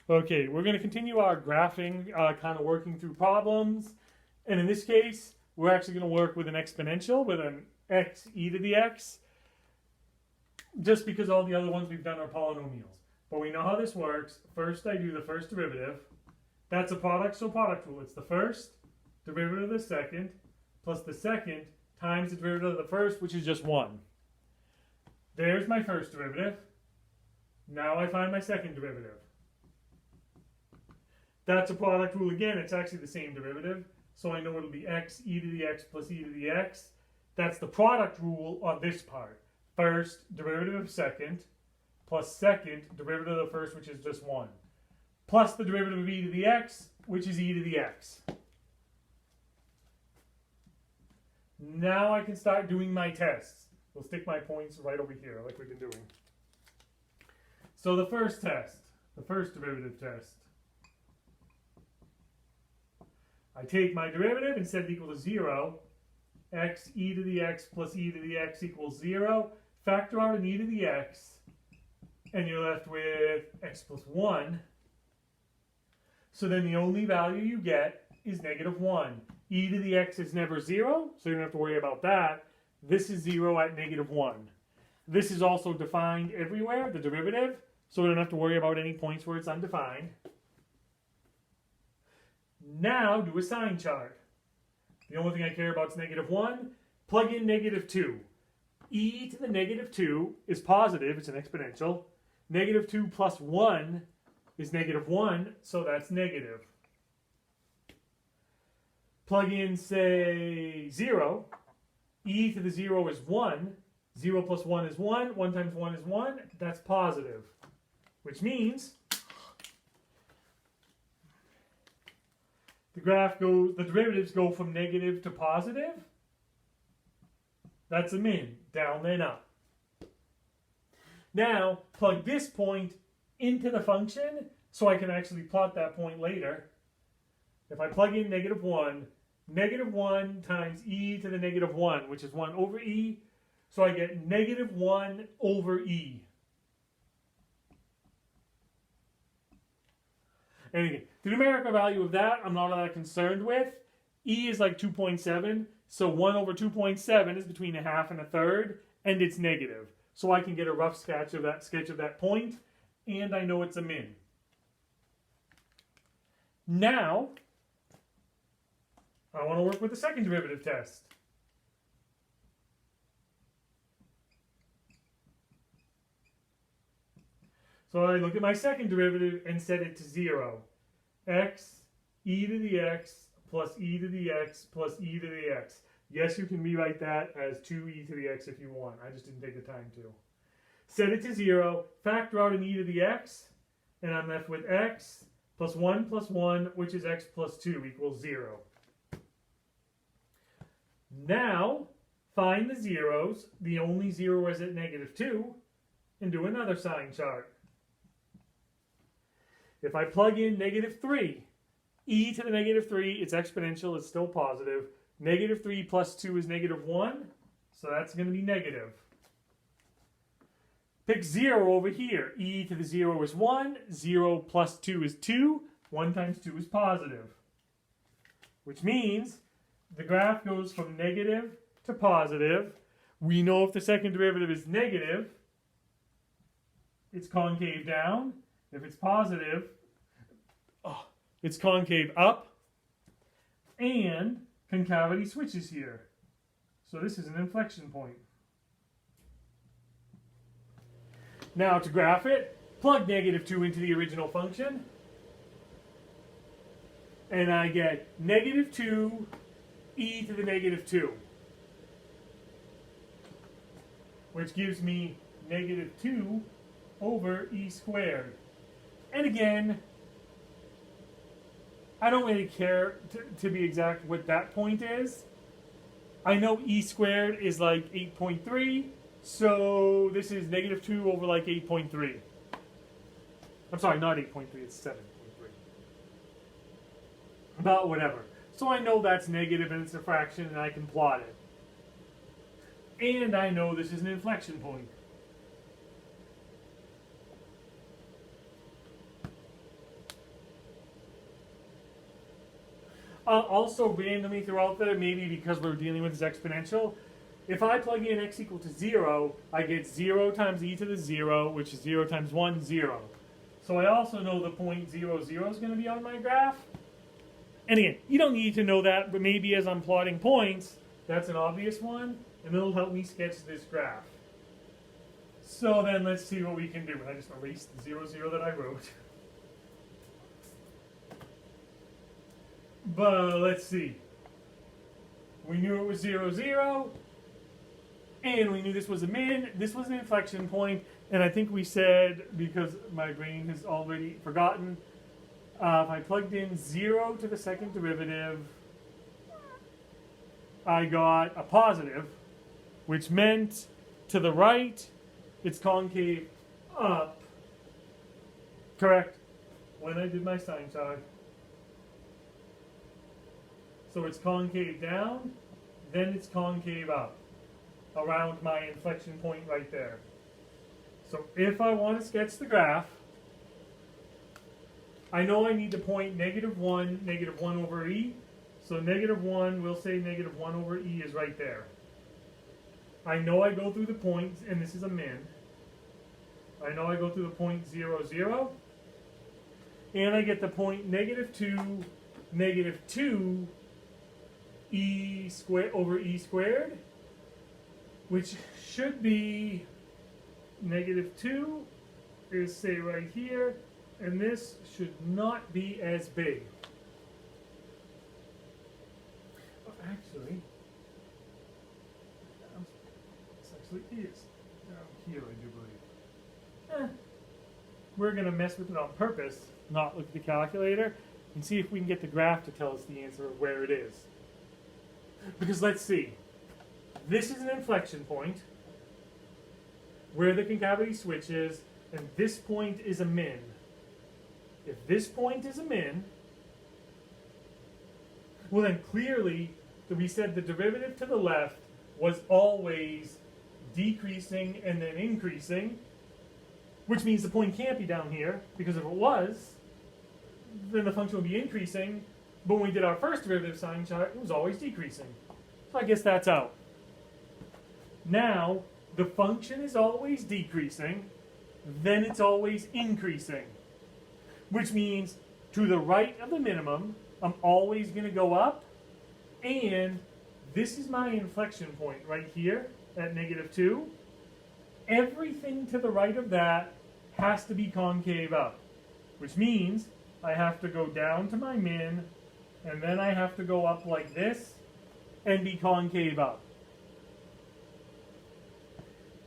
Okay, we're going to continue our graphing, kind of working through problems. And in this case, we're actually going to work with an exponential, with an x e to the x, just because all the other ones we've done are polynomials. But we know how this works. First, I do the first derivative. That's a product, so product rule. It's the first derivative of the second plus the second times the derivative of the first, which is just 1. There's my first derivative. Now I find my second derivative. That's a product rule again. It's actually the same derivative. So I know it'll be x e to the x plus e to the x. That's the product rule on this part. First derivative of second plus second derivative of the first, which is just 1. Plus the derivative of e to the x, which is e to the x. Now I can start doing my tests. We'll stick my points right over here like we've been doing. So the first test, the first derivative test. I take my derivative and set it equal to 0. X e to the x plus e to the x equals 0. Factor out an e to the x, and you're left with x plus 1. So then the only value you get is negative 1. E to the x is never 0, so you don't have to worry about that. This is 0 at negative 1. This is also defined everywhere, the derivative, so we don't have to worry about any points where it's undefined. Now do a sign chart. The only thing I care about is negative 1. Plug in negative 2. E to the negative 2 is positive, it's an exponential. Negative 2 plus 1 is negative 1, so that's negative. Plug in, say, 0. E to the 0 is 1. 0 plus 1 is 1. 1 times 1 is 1. That's positive. Which means the derivatives go from negative to positive. That's a min. Down, then up. Now, plug this point into the function so I can actually plot that point later. If I plug in negative 1 times e to the negative 1, which is 1 over e, so I get negative 1 over e. And again, the numerical value of that I'm not all that concerned with. E is like 2.7, so 1 over 2.7 is between a half and a third, and it's negative. So I can get a rough sketch of that point, and I know it's a min. Now, I want to work with the second derivative test. So I look at my second derivative and set it to 0. X e to the x plus e to the x plus e to the x. Yes, you can rewrite that as 2e to the x if you want. I just didn't take the time to. Set it to 0, factor out an e to the x, and I'm left with x plus 1, which is x plus 2 equals 0. Now, find the zeros. The only 0 is at negative 2, and do another sign chart. If I plug in negative 3, e to the negative 3, it's exponential, it's still positive. Negative 3 plus 2 is negative 1, so that's going to be negative. Pick 0 over here. E to the 0 is 1, 0 plus 2 is 2, 1 times 2 is positive. Which means the graph goes from negative to positive. We know if the second derivative is negative, it's concave down. If it's positive, it's concave up. And concavity switches here. So this is an inflection point. Now to graph it, plug negative 2 into the original function. And I get negative 2 e to the negative 2. Which gives me negative 2 over e squared. And again, I don't really care to be exact what that point is. I know e squared is like 8.3, so this is negative 2 over like 8.3. I'm sorry, not 8.3, it's 7.3. About whatever. So I know that's negative and it's a fraction and I can plot it. And I know this is an inflection point. Also, randomly throughout there, maybe because we're dealing with this exponential, if I plug in x equal to 0, I get 0 times e to the 0, which is 0 times 1, 0. So I also know the point 0, 0 is going to be on my graph. And again, you don't need to know that, but maybe as I'm plotting points, that's an obvious one, and it'll help me sketch this graph. So then let's see what we can do. I just erased the 0, 0 that I wrote. But let's see. We knew it was 0, 0. And we knew this was a min. This was an inflection point. And I think we said, because my brain has already forgotten, if I plugged in 0 to the second derivative, I got a positive, which meant to the right, it's concave up. Correct? When I did my sine chart. So it's concave down, then it's concave up, around my inflection point right there. So if I want to sketch the graph, I know I need to point -1, -1 over e. So -1, we'll say -1 over e is right there. I know I go through the points, and this is a min. I know I go through the point 0, 0. And I get the point -2, -2 e squared over e squared, which should be -2 is, say, right here, and this should not be as big. Oh, actually, this actually is down here, I do believe. We're going to mess with it on purpose, not look at the calculator, and see if we can get the graph to tell us the answer of where it is. Because let's see, this is an inflection point where the concavity switches, and this point is a min. If this point is a min, well then clearly we said the derivative to the left was always decreasing and then increasing, which means the point can't be down here, because if it was, then the function would be increasing. But when we did our first derivative sine chart, it was always decreasing. So I guess that's out. Now, the function is always decreasing, then it's always increasing. Which means to the right of the minimum, I'm always going to go up. And this is my inflection point right here at -2. Everything to the right of that has to be concave up. Which means I have to go down to my min, and then I have to go up like this and be concave up.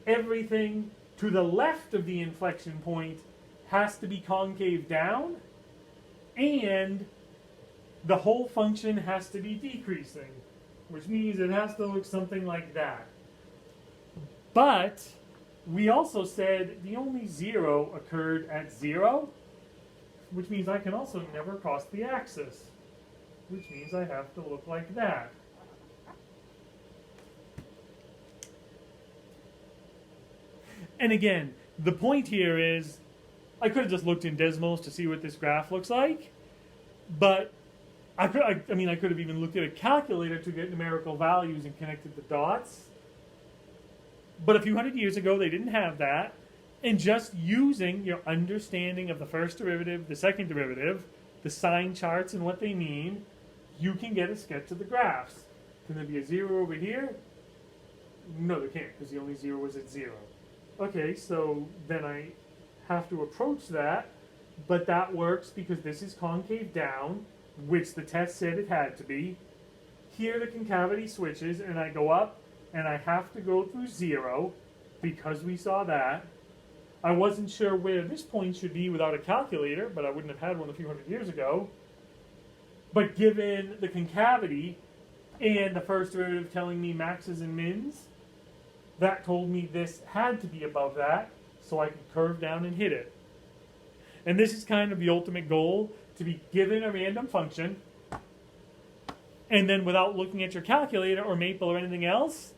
Everything to the left of the inflection point has to be concave down, and the whole function has to be decreasing, which means it has to look something like that. But we also said the only 0 occurred at 0, which means I can also never cross the axis, which means I have to look like that. And again, the point here is, I could have just looked in Desmos to see what this graph looks like, but I could have even looked at a calculator to get numerical values and connected the dots. But a few hundred years ago, they didn't have that. And just using your understanding of the first derivative, the second derivative, the sine charts and what they mean, you can get a sketch of the graphs. Can there be a 0 over here? No, there can't, because the only 0 was at 0. Okay, so then I have to approach that, but that works because this is concave down, which the test said it had to be. Here the concavity switches, and I go up, and I have to go through 0, because we saw that. I wasn't sure where this point should be without a calculator, but I wouldn't have had one a few hundred years ago. But given the concavity and the first derivative telling me maxes and mins, that told me this had to be above that, so I could curve down and hit it. And this is kind of the ultimate goal, to be given a random function, and then without looking at your calculator or Maple or anything else,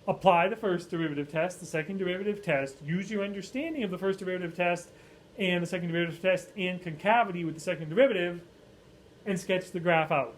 apply the first derivative test, the second derivative test, use your understanding of the first derivative test and the second derivative test and concavity with the second derivative, and sketch the graph out.